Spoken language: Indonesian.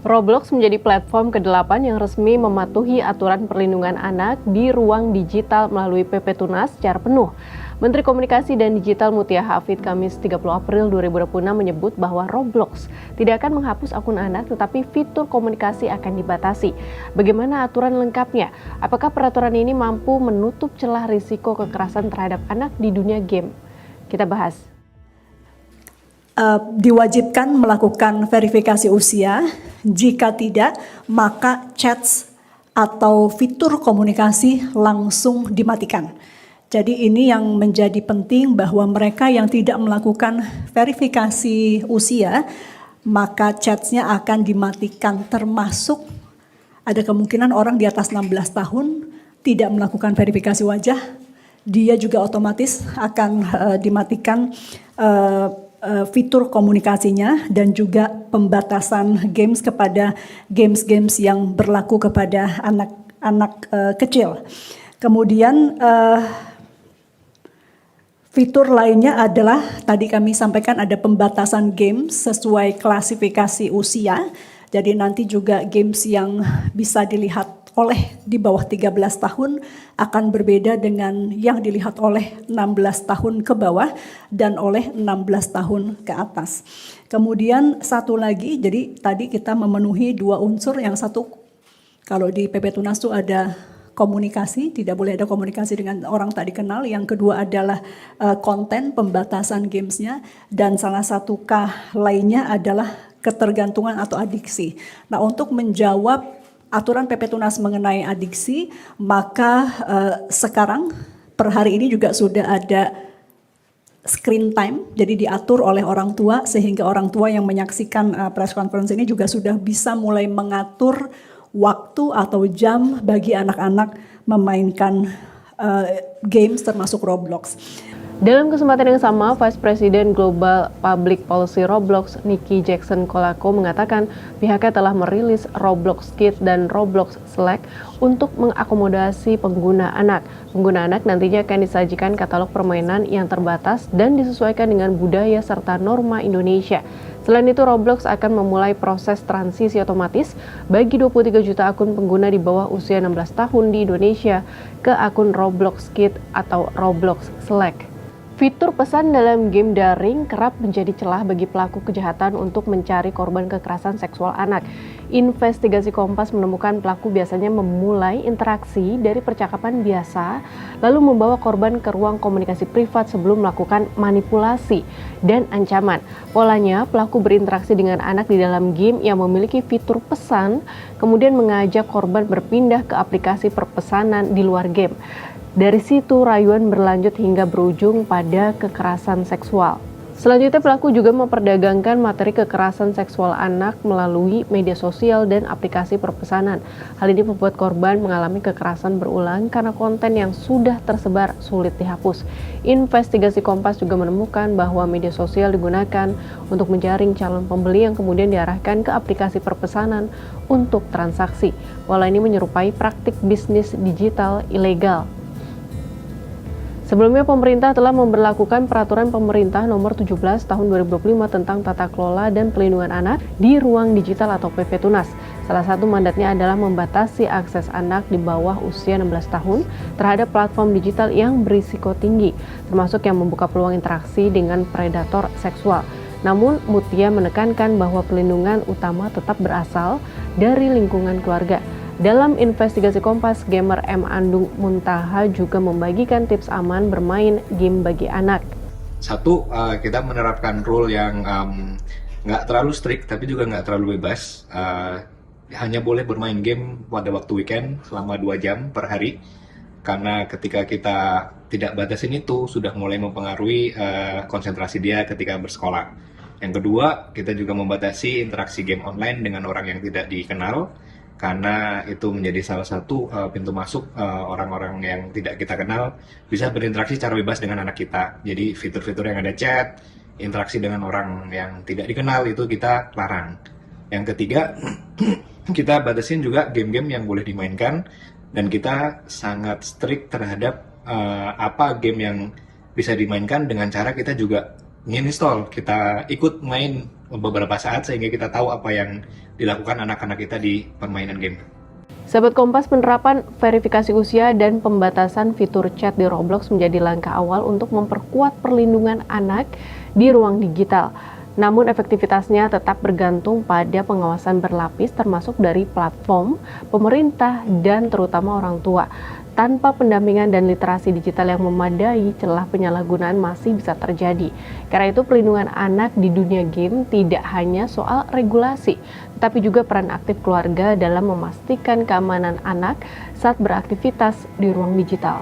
Roblox menjadi platform ke-8 yang resmi mematuhi aturan perlindungan anak di ruang digital melalui PP Tunas secara penuh. Menteri Komunikasi dan Digital Mutia Hafid Kamis 30 April 2026 menyebut bahwa Roblox tidak akan menghapus akun anak, tetapi fitur komunikasi akan dibatasi. Bagaimana aturan lengkapnya? Apakah peraturan ini mampu menutup celah risiko kekerasan terhadap anak di dunia game? Kita bahas. Diwajibkan melakukan verifikasi usia. Jika tidak, maka chats atau fitur komunikasi langsung dimatikan. Jadi ini yang menjadi penting, bahwa mereka yang tidak melakukan verifikasi usia, maka chatsnya akan dimatikan, termasuk ada kemungkinan orang di atas 16 tahun tidak melakukan verifikasi wajah, dia juga otomatis akan dimatikan fitur komunikasinya, dan juga pembatasan games kepada games-games yang berlaku kepada anak-anak kecil. Kemudian fitur lainnya adalah tadi kami sampaikan ada pembatasan games sesuai klasifikasi usia. Jadi nanti juga games yang bisa dilihat oleh di bawah 13 tahun akan berbeda dengan yang dilihat oleh 16 tahun ke bawah dan oleh 16 tahun ke atas. Kemudian satu lagi, jadi tadi kita memenuhi dua unsur. Yang satu, kalau di PP Tunas itu ada komunikasi, tidak boleh ada komunikasi dengan orang tak dikenal. Yang kedua adalah konten, pembatasan gamesnya, dan salah satu K lainnya adalah ketergantungan atau adiksi. Nah, untuk menjawab aturan PP Tunas mengenai adiksi, maka sekarang per hari ini juga sudah ada screen time, jadi diatur oleh orang tua, sehingga orang tua yang menyaksikan press conference ini juga sudah bisa mulai mengatur waktu atau jam bagi anak-anak memainkan games termasuk Roblox. Dalam kesempatan yang sama, Vice President Global Public Policy Roblox, Nikki Jackson Kolako, mengatakan pihaknya telah merilis Roblox Kids dan Roblox Select untuk mengakomodasi pengguna anak. Pengguna anak nantinya akan disajikan katalog permainan yang terbatas dan disesuaikan dengan budaya serta norma Indonesia. Selain itu, Roblox akan memulai proses transisi otomatis bagi 23 juta akun pengguna di bawah usia 16 tahun di Indonesia ke akun Roblox Kids atau Roblox Select. Fitur pesan dalam game daring kerap menjadi celah bagi pelaku kejahatan untuk mencari korban kekerasan seksual anak. Investigasi Kompas menemukan pelaku biasanya memulai interaksi dari percakapan biasa, lalu membawa korban ke ruang komunikasi privat sebelum melakukan manipulasi dan ancaman. Polanya, pelaku berinteraksi dengan anak di dalam game yang memiliki fitur pesan, kemudian mengajak korban berpindah ke aplikasi perpesanan di luar game. Dari situ rayuan berlanjut hingga berujung pada kekerasan seksual. Selanjutnya, pelaku juga memperdagangkan materi kekerasan seksual anak melalui media sosial dan aplikasi perpesanan. Hal ini membuat korban mengalami kekerasan berulang karena konten yang sudah tersebar sulit dihapus. Investigasi Kompas juga menemukan bahwa media sosial digunakan untuk menjaring calon pembeli yang kemudian diarahkan ke aplikasi perpesanan untuk transaksi. Pola ini menyerupai praktik bisnis digital ilegal. Sebelumnya, pemerintah telah memberlakukan Peraturan Pemerintah Nomor 17 Tahun 2025 tentang Tata Kelola dan Pelindungan Anak di Ruang Digital atau PP Tunas. Salah satu mandatnya adalah membatasi akses anak di bawah usia 16 tahun terhadap platform digital yang berisiko tinggi, termasuk yang membuka peluang interaksi dengan predator seksual. Namun, Mutia menekankan bahwa pelindungan utama tetap berasal dari lingkungan keluarga. Dalam investigasi Kompas, gamer M. Andung Muntaha juga membagikan tips aman bermain game bagi anak. Satu, kita menerapkan rule yang nggak terlalu strict, tapi juga nggak terlalu bebas. Hanya boleh bermain game pada waktu weekend selama 2 jam per hari. Karena ketika kita tidak batasin itu, sudah mulai mempengaruhi konsentrasi dia ketika bersekolah. Yang kedua, kita juga membatasi interaksi game online dengan orang yang tidak dikenal, karena itu menjadi salah satu pintu masuk orang-orang yang tidak kita kenal bisa berinteraksi secara bebas dengan anak kita. Jadi fitur-fitur yang ada chat, interaksi dengan orang yang tidak dikenal itu kita larang. Yang ketiga, kita batasin juga game-game yang boleh dimainkan, dan kita sangat strict terhadap apa game yang bisa dimainkan dengan cara kita juga nginstall, kita ikut main beberapa saat sehingga kita tahu apa yang dilakukan anak-anak kita di permainan game. Sahabat Kompas, penerapan verifikasi usia dan pembatasan fitur chat di Roblox menjadi langkah awal untuk memperkuat perlindungan anak di ruang digital. Namun efektivitasnya tetap bergantung pada pengawasan berlapis termasuk dari platform, pemerintah, dan terutama orang tua. Tanpa pendampingan dan literasi digital yang memadai, celah penyalahgunaan masih bisa terjadi. Karena itu perlindungan anak di dunia game tidak hanya soal regulasi, tetapi juga peran aktif keluarga dalam memastikan keamanan anak saat beraktivitas di ruang digital.